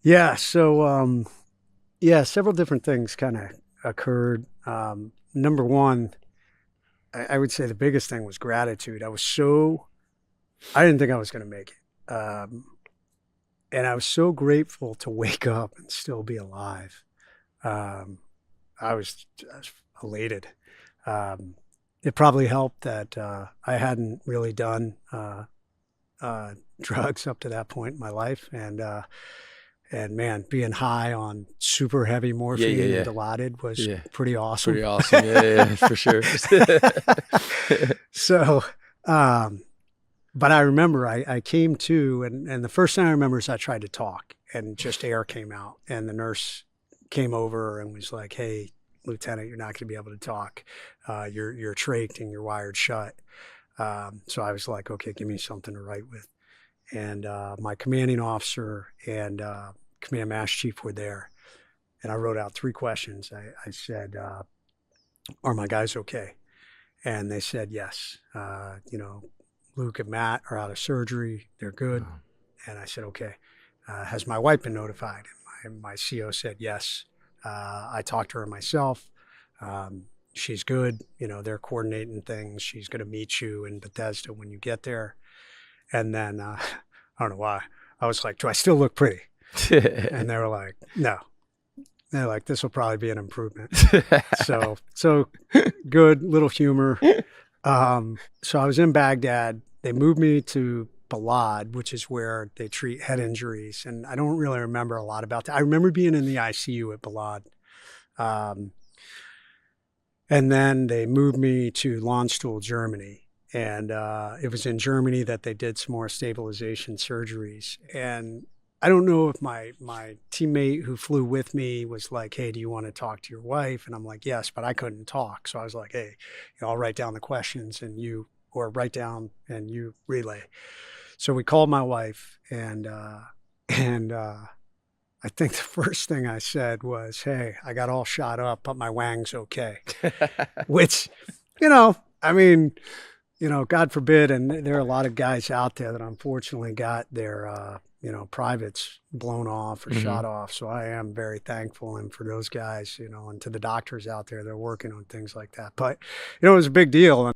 Yeah. So, yeah, several different things kind of occurred. Number one, I would say the biggest thing was gratitude. I didn't think I was going to make it. And I was so grateful to wake up and still be alive. Um, I was elated. Um, it probably helped that I hadn't really done drugs up to that point in my life, and man, being high on super heavy Yeah, yeah, morphine and yeah, Dilaudid was yeah. pretty Pretty awesome. awesome. Yeah, yeah, yeah, for sure. So, um, but I remember I came to, and the first thing I remember is I tried to talk, and just air came out, and the nurse came over and was like, "Hey, Lieutenant, you're not going to be able to talk. You're trached and you're wired shut." So I was like, "Okay, give me something to write with." And my commanding officer and command master chief were there, and I wrote out three questions. I said, "Are my guys okay?" And they said yes. Luke and Matt are out of surgery. They're good. Oh, And I said, okay. Has my wife been notified? And my CO said yes. I talked to her myself. She's good. They're coordinating things. She's going to meet you in Bethesda when you get there. And then I don't know why. I was like, do I still look pretty? And they were like, no. They're like, this will probably be an improvement. So good little humor. So I was in Baghdad. They moved me to Balad, which is where they treat head injuries. And I don't really remember a lot about that. I remember being in the ICU at Balad. Um, and then they moved me to Landstuhl, Germany. And it was in Germany that they did some more stabilization surgeries. And I don't know if my teammate who flew with me was like, "Hey, do you want to talk to your wife?" And I'm like, "Yes," but I couldn't talk. So I was like, "Hey, I'll write down the questions and write down and you relay." So we called my wife, and I think the first thing I said was, "Hey, I got all shot up, but my wang's okay." Which, I mean, God forbid. And there are a lot of guys out there that unfortunately got their, privates blown off or hmm shot off. So I am very thankful. And for those guys, and to the doctors out there, they're working on things like that. But, it was a big deal.